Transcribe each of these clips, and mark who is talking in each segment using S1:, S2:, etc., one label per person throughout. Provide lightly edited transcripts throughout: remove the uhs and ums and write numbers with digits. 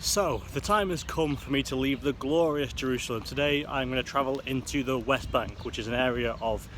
S1: So, the time has come for me to leave the glorious Jerusalem. Today I'm going to travel into the West Bank, which is an area of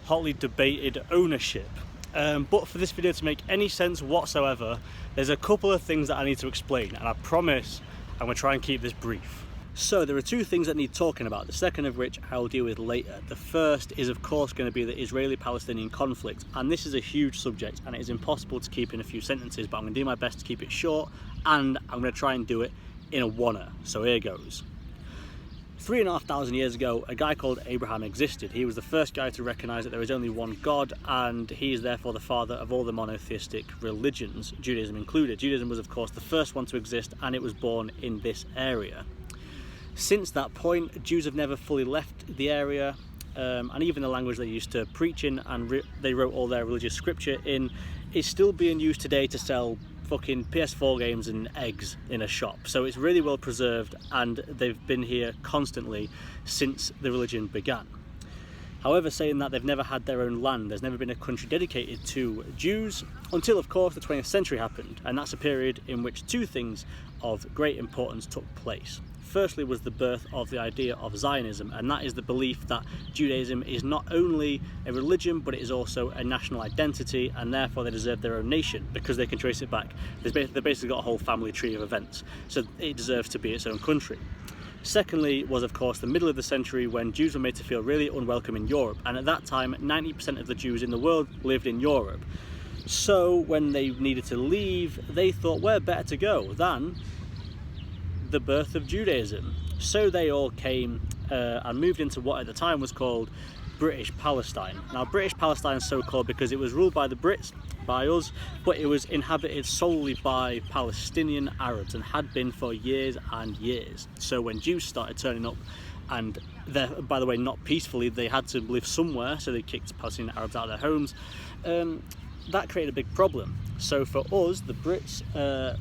S1: hotly debated ownership. But for this video to make any sense whatsoever, there's a couple of things that I need to explain, and I promise I'm going to try and keep this brief. So there are two things that need talking about, the second of which I'll deal with later. The first is of course going to be the Israeli-Palestinian conflict, and this is a huge subject and it is impossible to keep in a few sentences, but I'm going to do my best to keep it short, and I'm going to try and do it in a oneer. So here goes. 3,500 years ago, a guy called Abraham existed. He was the first guy to recognize that there is only one God, and he is therefore the father of all the monotheistic religions, Judaism included. Judaism was of course the first one to exist, and it was born in this area. Since that point, Jews have never fully left the area, and even the language they used to preach in and they wrote all their religious scripture in is still being used today to sell fucking PS4 games and eggs in a shop. So it's really well preserved, and they've been here constantly since the religion began. However, saying that, they've never had their own land. There's never been a country dedicated to Jews until, of course, the 20th century happened, and that's a period in which two things of great importance took place. Firstly was the birth of the idea of Zionism, and that is the belief that Judaism is not only a religion but it is also a national identity, and therefore they deserve their own nation because they can trace it back. They've basically got a whole family tree of events, so it deserves to be its own country. Secondly was of course the middle of the century, when Jews were made to feel really unwelcome in Europe, and at that time 90% of the Jews in the world lived in Europe. So when they needed to leave, they thought where better to go than the birth of Judaism. So they all came and moved into what at the time was called British Palestine. Now British Palestine is so called because it was ruled by the Brits, by us, but it was inhabited solely by Palestinian Arabs and had been for years and years. So when Jews started turning up, and by the way not peacefully, they had to live somewhere, so they kicked Palestinian Arabs out of their homes, that created a big problem. So for us, the Brits,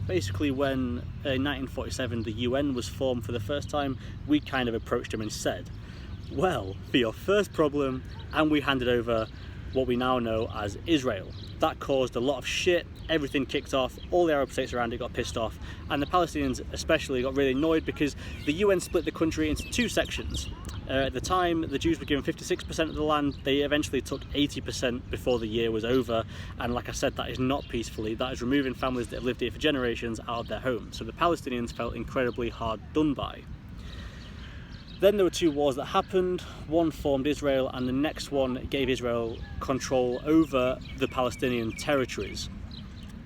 S1: basically when in 1947 the UN was formed for the first time, we kind of approached them and said, well, for your first problem, and we handed over what we now know as Israel. That caused a lot of shit, everything kicked off, all the Arab states around it got pissed off, and the Palestinians especially got really annoyed because the UN split the country into two sections. At the time, the Jews were given 56% of the land. They eventually took 80% before the year was over, and like I said, that is not peacefully. That is removing families that have lived here for generations out of their homes. So the Palestinians felt incredibly hard done by. Then there were two wars that happened. One formed Israel, and the next one gave Israel control over the Palestinian territories.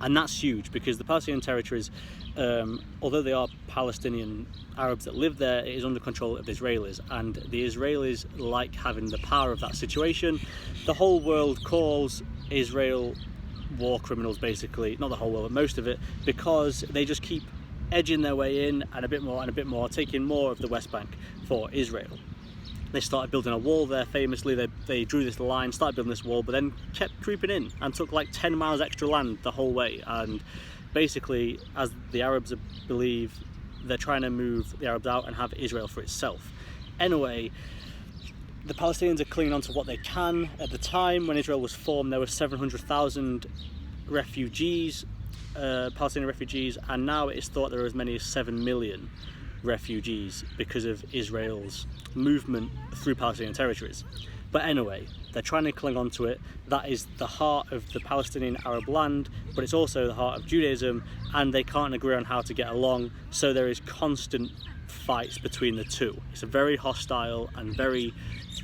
S1: And that's huge because the Palestinian territories, although they are Palestinian Arabs that live there, it is under control of the Israelis, and the Israelis like having the power of that situation. The whole world calls Israel war criminals, basically, not the whole world but most of it, because they just keep edging their way in and a bit more and a bit more, taking more of the West Bank for Israel. They started building a wall there famously. They drew this line, started building this wall, but then kept creeping in and took like 10 miles extra land the whole way. And basically, as the Arabs believe, they're trying to move the Arabs out and have Israel for itself. Anyway, the Palestinians are clinging on to what they can. At the time when Israel was formed, there were 700,000 refugees, Palestinian refugees, and now it is thought there are as many as 7 million refugees because of Israel's movement through Palestinian territories. But anyway, they're trying to cling on to it. That is the heart of the Palestinian Arab land, but it's also the heart of Judaism, and they can't agree on how to get along, so there is constant fights between the two. It's a very hostile and very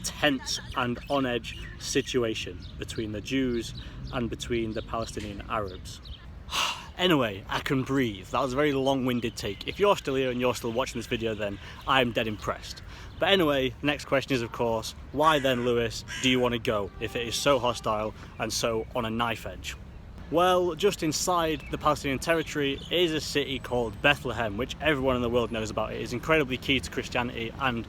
S1: tense and on edge situation between the Jews and between the Palestinian Arabs. Anyway, I can breathe. That was a very long-winded take. If you're still here and you're still watching this video, then I'm dead impressed. But anyway, next question is of course, why then, Lewis, do you want to go if it is so hostile and so on a knife edge? Well, just inside the Palestinian territory is a city called Bethlehem, which everyone in the world knows about. It is incredibly key to Christianity, and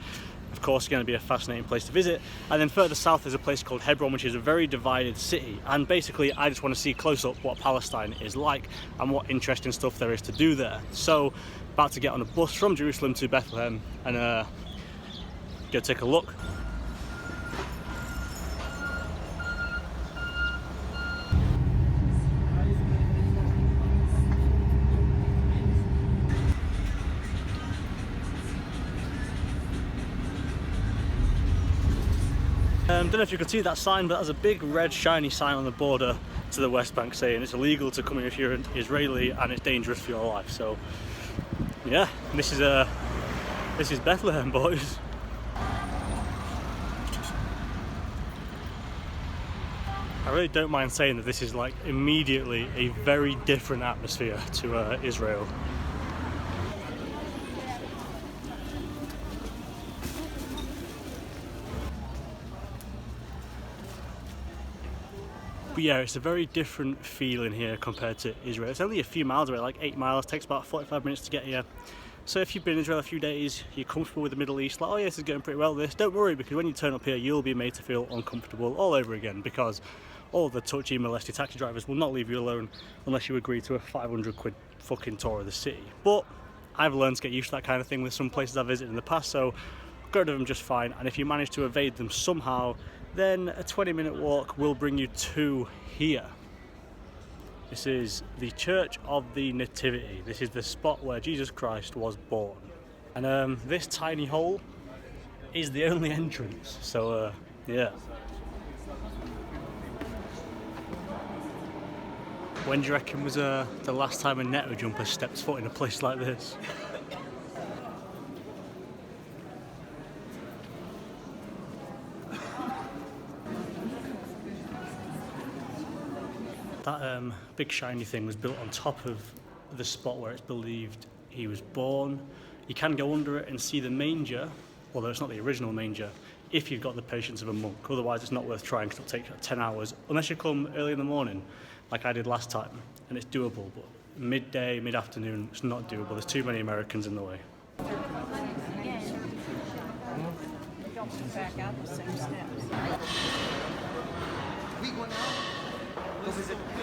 S1: of course going to be a fascinating place to visit. And then further south there's a place called Hebron, which is a very divided city, and basically I just want to see close up what Palestine is like and what interesting stuff there is to do there. So about to get on a bus from Jerusalem to Bethlehem and go take a look. Don't know if you can see that sign, but there's a big red shiny sign on the border to the West Bank saying it's illegal to come in if you're an Israeli and it's dangerous for your life. So yeah, this is Bethlehem, boys. I really don't mind saying that this is like immediately a very different atmosphere to Israel. But yeah, it's a very different feeling here compared to Israel. It's only a few miles away, like 8 miles, takes about 45 minutes to get here. So if you've been in Israel a few days, you're comfortable with the Middle East, like, oh yeah, this is going pretty well, this, don't worry, because when you turn up here, you'll be made to feel uncomfortable all over again, because all the touchy, molesty taxi drivers will not leave you alone unless you agree to a 500 quid fucking tour of the city. But I've learned to get used to that kind of thing with some places I've visited in the past, so got rid of them just fine. And if you manage to evade them somehow, then a 20-minute walk will bring you to here. This is the Church of the Nativity. This is the spot where Jesus Christ was born. And this tiny hole is the only entrance, so yeah. When do you reckon was the last time a netto jumper stepped foot in a place like this? That big shiny thing was built on top of the spot where it's believed he was born. You can go under it and see the manger, although it's not the original manger, if you've got the patience of a monk. Otherwise it's not worth trying because it'll take 10 hours, unless you come early in the morning, like I did last time, and it's doable, but midday, mid-afternoon, it's not doable. There's too many Americans in the way.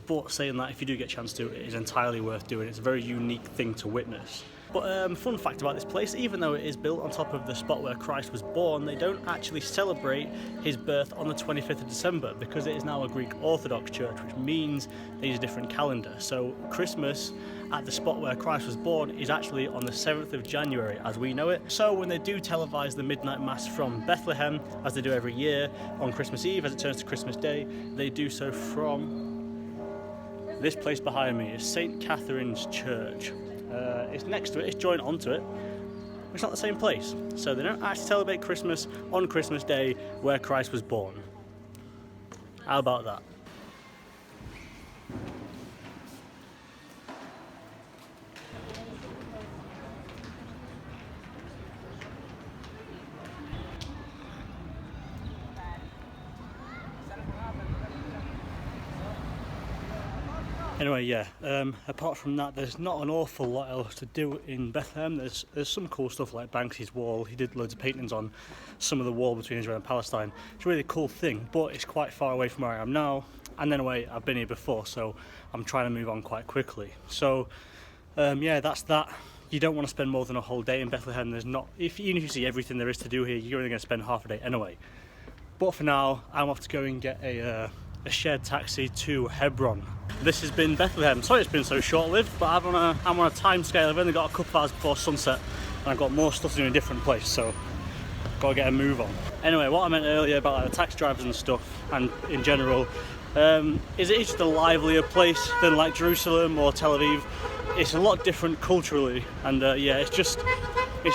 S1: But saying that, if you do get a chance to, it is entirely worth doing. It's a very unique thing to witness. But fun fact about this place, even though it is built on top of the spot where Christ was born, they don't actually celebrate his birth on the 25th of December because it is now a Greek Orthodox church, which means they use a different calendar. So Christmas at the spot where Christ was born is actually on the 7th of January as we know it. So when they do televise the midnight mass from Bethlehem, as they do every year on Christmas Eve as it turns to Christmas Day, they do so from this place behind me. Is St. Catherine's Church. It's next to it, it's joined onto it. It's not the same place. So they don't actually celebrate Christmas on Christmas Day where Christ was born. How about that? Anyway, yeah, apart from that, there's not an awful lot else to do in Bethlehem. There's some cool stuff like Banksy's wall. He did loads of paintings on some of the wall between Israel and Palestine. It's a really cool thing, but it's quite far away from where I am now. And then away, I've been here before, so I'm trying to move on quite quickly. So, yeah, that's that. You don't want to spend more than a whole day in Bethlehem. There's not, even if you see everything there is to do here, you're only going to spend half a day anyway. But for now, I'm off to go and get a shared taxi to Hebron. This has been Bethlehem. Sorry it's been so short-lived, but I'm on a time scale. I've only got a couple of hours before sunset and I've got more stuff to do in a different place, so gotta get a move on. Anyway, what I meant earlier about like, the taxi drivers and stuff, and in general, is it is just a livelier place than like Jerusalem or Tel Aviv. It's a lot different culturally, and yeah, it's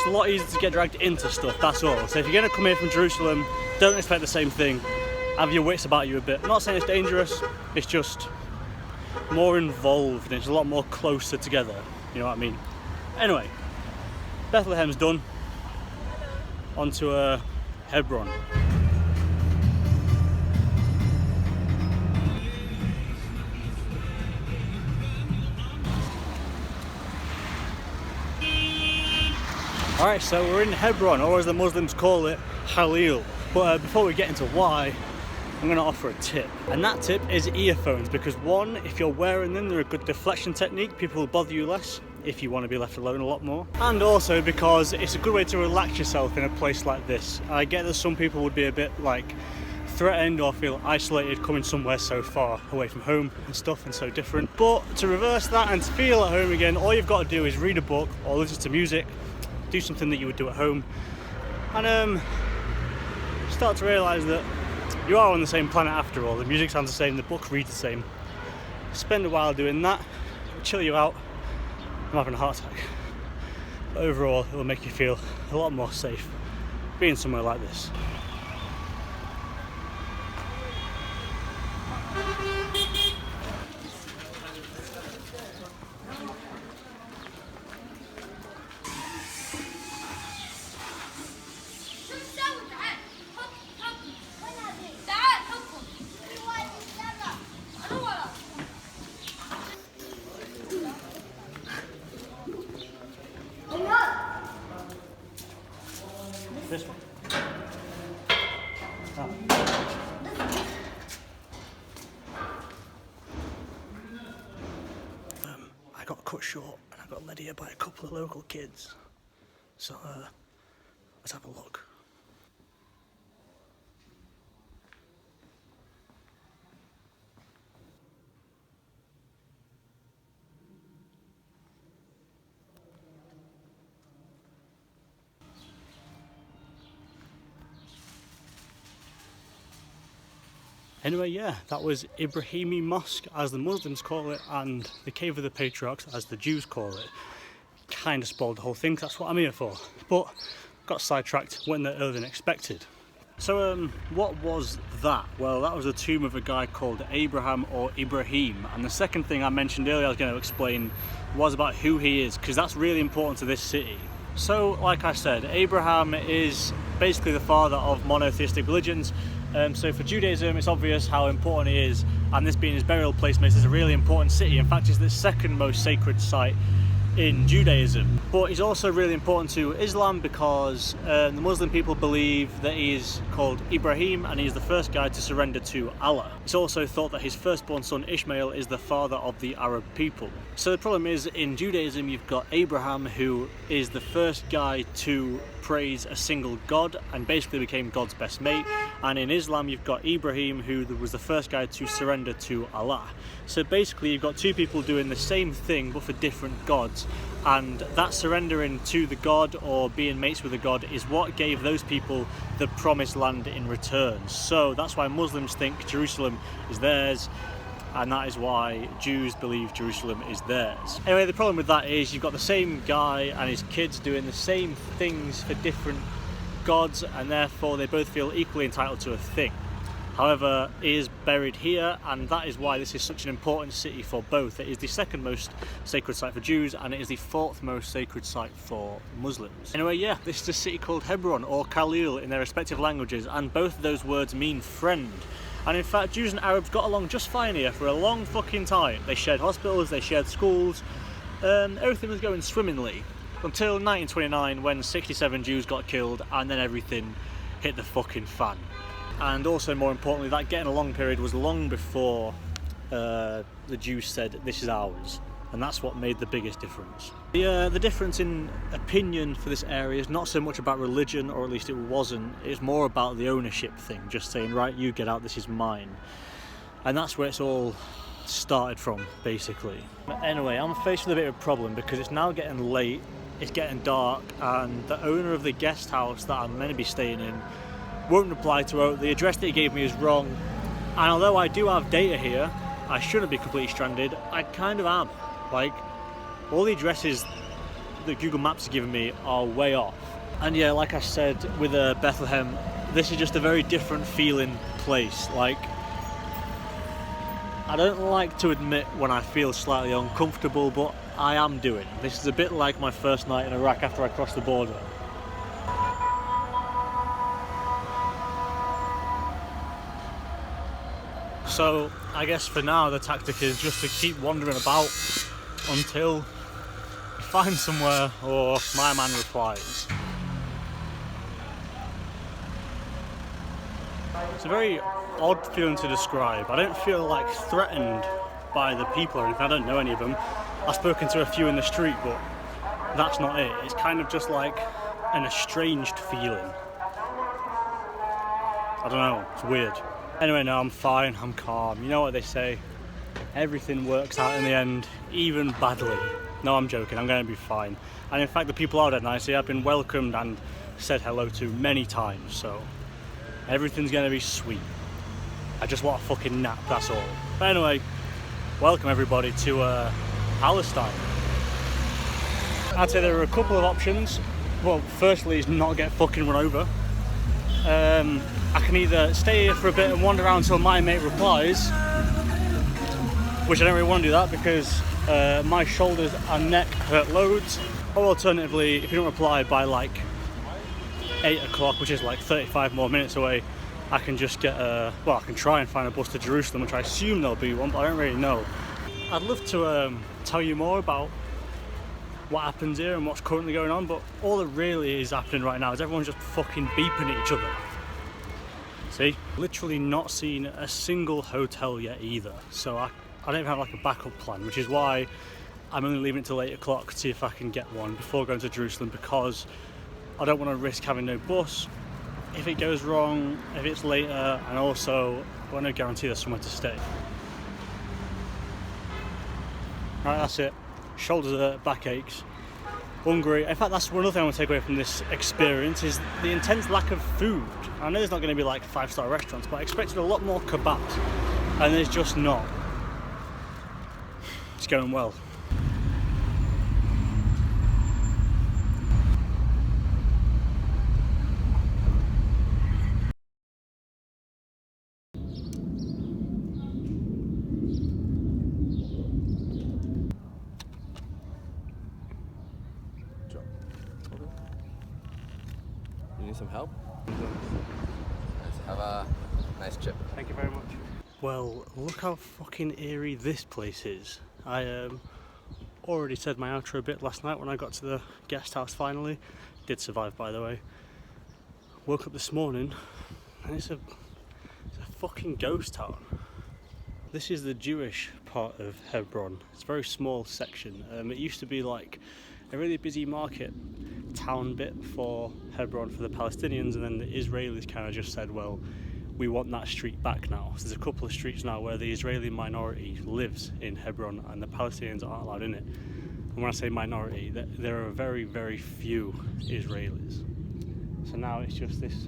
S1: a lot easier to get dragged into stuff, that's all. So if you're gonna come here from Jerusalem, don't expect the same thing. Have your wits about you a bit. I'm not saying it's dangerous, it's just more involved and it's a lot more closer together, you know what I mean? Anyway, Bethlehem's done. On to Hebron. Alright, so we're in Hebron, or as the Muslims call it, Halil. But before we get into why, I'm going to offer a tip. And that tip is earphones, because one, if you're wearing them, they're a good deflection technique. People will bother you less if you want to be left alone a lot more. And also because it's a good way to relax yourself in a place like this. I get that some people would be a bit like threatened or feel isolated coming somewhere so far away from home and stuff and so different. But to reverse that and to feel at home again, all you've got to do is read a book or listen to music, do something that you would do at home, and start to realise that you are on the same planet after all. The music sounds the same, the book reads the same. Spend a while doing that, it'll chill you out. I'm having a heart attack. But overall, it will make you feel a lot more safe being somewhere like this. This one. Oh. I got cut short and I got led here by a couple of local kids. So let's have a look. Anyway, yeah, that was Ibrahimi Mosque, as the Muslims call it, and the Cave of the Patriarchs, as the Jews call it. Kind of spoiled the whole thing, that's what I'm here for. But got sidetracked, went there earlier than expected. So, what was that? Well, that was the tomb of a guy called Abraham or Ibrahim. And the second thing I mentioned earlier I was going to explain was about who he is, because that's really important to this city. So, like I said, Abraham is basically the father of monotheistic religions. So for Judaism, it's obvious how important he is, and this being his burial place makes this a really important city. In fact, it's the second most sacred site in Judaism. But he's also really important to Islam because the Muslim people believe that he's called Ibrahim and he's the first guy to surrender to Allah. It's also thought that his firstborn son Ishmael is the father of the Arab people. So the problem is, in Judaism you've got Abraham, who is the first guy to praise a single god and basically became God's best mate, and in Islam you've got Ibrahim, who was the first guy to surrender to Allah. So basically you've got two people doing the same thing but for different gods, and that surrendering to the god or being mates with the god is what gave those people the promised land in return. So that's why Muslims think Jerusalem is theirs, and that is why Jews believe Jerusalem is theirs. Anyway, the problem with that is you've got the same guy and his kids doing the same things for different gods, and therefore they both feel equally entitled to a thing. However, he is buried here, and that is why this is such an important city for both. It is the second most sacred site for Jews, and it is the fourth most sacred site for Muslims. Anyway, yeah, this is a city called Hebron, or Khalil in their respective languages, and both of those words mean friend. And in fact, Jews and Arabs got along just fine here for a long fucking time. They shared hospitals, they shared schools, everything was going swimmingly. Until 1929, when 67 Jews got killed, and then everything hit the fucking fan. And also, more importantly, that getting along period was long before the Jews said, this is ours. And that's what made the biggest difference. The difference in opinion for this area is not so much about religion, or at least it wasn't. It's more about the ownership thing, just saying, right, you get out, this is mine. And that's where it's all started from, basically. But anyway, I'm faced with a bit of a problem because it's now getting late, it's getting dark, and the owner of the guest house that I'm meant to be staying in won't reply to it. The address that he gave me is wrong. And although I do have data here, I shouldn't be completely stranded. I kind of am. Like, all the addresses that Google Maps has given me are way off. And yeah, like I said, with Bethlehem, this is just a very different feeling place. Like, I don't like to admit when I feel slightly uncomfortable, but I am doing. This is a bit like my first night in Iraq after I crossed the border. So I guess for now the tactic is just to keep wandering about until we find somewhere or my man replies. It's a very odd feeling to describe. I don't feel like threatened by the people or anything. I don't know any of them. I've spoken to a few in the street, but that's not it. It's kind of just like an estranged feeling. I don't know, it's weird. Anyway, no, I'm fine, I'm calm. You know what they say, everything works out in the end, even badly. No, I'm joking, I'm going to be fine. And in fact, the people are dead nice here. I've been welcomed and said hello to many times, so Everything's gonna be sweet. I just want a fucking nap, that's all. But anyway, welcome everybody to Palestine. I'd say there are a couple of options. Well, firstly is not get fucking run over. I can either stay here for a bit and wander around until my mate replies, which I don't really want to do that because my shoulders and neck hurt loads. Or alternatively, if you don't reply by like 8 o'clock, which is like 35 more minutes away, I can just get well, I can try and find a bus to Jerusalem, which I assume there'll be one, but I don't really know. I'd love to tell you more about what happens here and what's currently going on, but all that really is happening right now is everyone's just fucking beeping at each other. See? Literally not seen a single hotel yet either, so I don't even have like a backup plan, which is why I'm only leaving it till 8 o'clock to see if I can get one before going to Jerusalem, because I don't want to risk having no bus if it goes wrong, if it's later, and also I want to guarantee there's somewhere to stay. Right, that's it. Shoulders hurt, back aches, hungry. In fact, that's one other thing I want to take away from this experience is the intense lack of food. I know there's not going to be like 5-star restaurants, but I expected a lot more kebabs, and there's just not. It's going well.
S2: You need some help? Let's have a nice trip.
S1: Thank you very much. Well, look how fucking eerie this place is. I already said my outro a bit last night when I got to the guest house finally. Did survive, by the way. Woke up this morning and it's a fucking ghost town. This is the Jewish part of Hebron. It's a very small section. It used to be like a really busy market town bit for Hebron for the Palestinians, and then the Israelis kind of just said, well, we want that street back now. So there's a couple of streets now where the Israeli minority lives in Hebron and the Palestinians aren't allowed in it. And when I say minority, there are very, very few Israelis. So now it's just this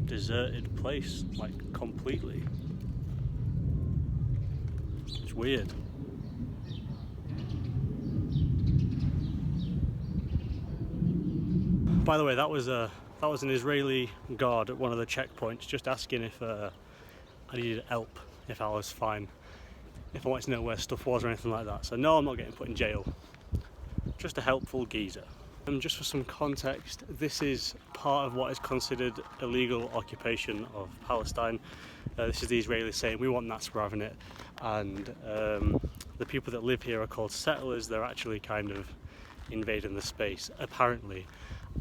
S1: deserted place, like completely. It's weird. By the way, that was an Israeli guard at one of the checkpoints, just asking if I needed help, if I was fine, if I wanted to know where stuff was or anything like that. So no, I'm not getting put in jail. Just a helpful geezer. And just for some context, this is part of what is considered illegal occupation of Palestine. This is the Israelis saying we want that's where we're having it, and the people that live here are called settlers. They're actually kind of invading the space, apparently.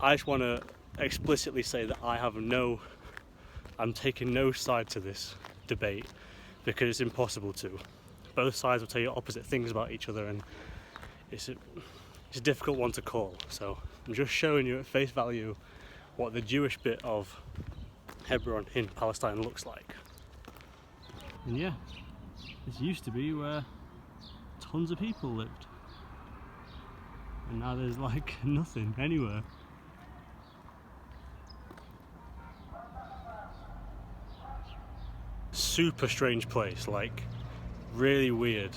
S1: I just want to explicitly say that I'm taking no side to this debate because it's impossible to. Both sides will tell you opposite things about each other, and it's a difficult one to call. So I'm just showing you at face value what the Jewish bit of Hebron in Palestine looks like. And yeah, this used to be where tons of people lived, and now there's like nothing anywhere. Super strange place, like really weird.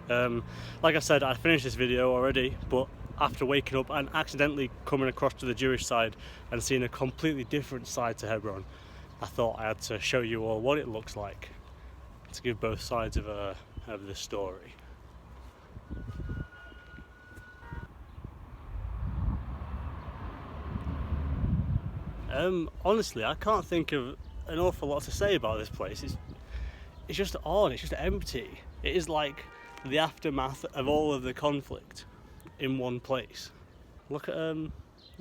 S1: Like I said, I finished this video already, but after waking up and accidentally coming across to the Jewish side and seeing a completely different side to Hebron, I thought I had to show you all what it looks like to give both sides of the story. Honestly, I can't think of an awful lot to say about this place. It's just odd, it's just empty. It is like the aftermath of all of the conflict in one place. Look at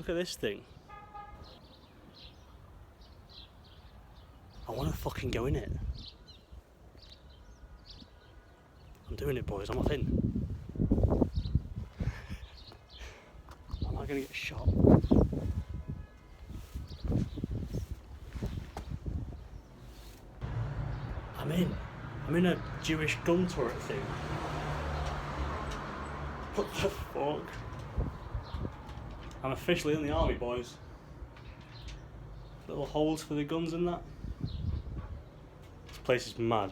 S1: this thing. I want to fucking go in it. I'm doing it, boys. I'm off in. Am I gonna get shot? I'm in a Jewish gun turret thing. What the fuck? I'm officially in the army, boys. Little holes for the guns and that. This place is mad.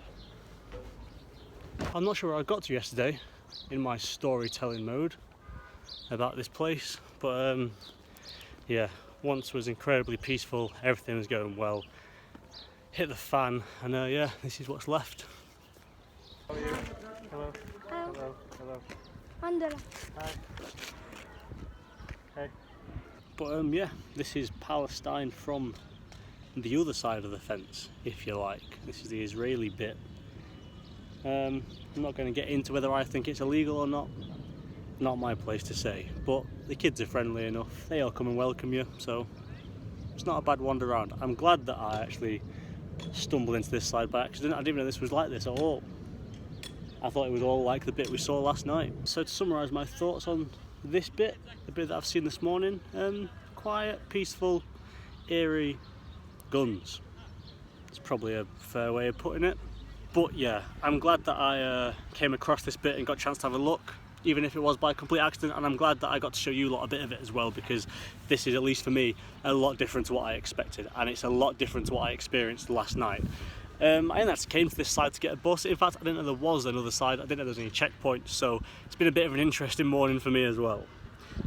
S1: I'm not sure where I got to yesterday in my storytelling mode about this place, but yeah, once was incredibly peaceful, everything was going well. Hit the fan, and yeah, this is what's left. How are you? Hello. Hello. Hello. Hello. Hi. Hey. But yeah, this is Palestine from the other side of the fence, if you like. This is the Israeli bit. I'm not going to get into whether I think it's illegal or not. Not my place to say, but the kids are friendly enough. They all come and welcome you, so it's not a bad wander around. I'm glad that I actually stumbled into this side by accident. I didn't even know this was like this at all. I thought it was all like the bit we saw last night. So to summarise my thoughts on this bit, the bit that I've seen this morning, quiet, peaceful, eerie, guns. It's probably a fair way of putting it. But yeah, I'm glad that I came across this bit and got a chance to have a look, even if it was by complete accident, and I'm glad that I got to show you lot a bit of it as well, because this is, at least for me, a lot different to what I expected, and it's a lot different to what I experienced last night. I actually came to this side to get a bus. In fact, I didn't know there was another side. I didn't know there was any checkpoints, so it's been a bit of an interesting morning for me as well.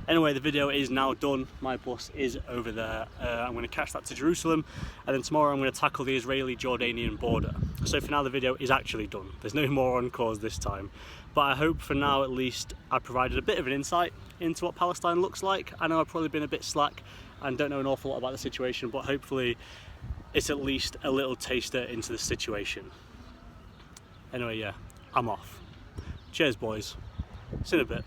S1: Anyway, the video is now done. My bus is over there. I'm going to catch that to Jerusalem, and then tomorrow I'm going to tackle the Israeli-Jordanian border. So for now the video is actually done. There's no more encores this time. But I hope for now at least I provided a bit of an insight into what Palestine looks like. I know I've probably been a bit slack and don't know an awful lot about the situation, but hopefully it's at least a little taster into the situation. Anyway, yeah, I'm off. Cheers, boys. See you in a bit.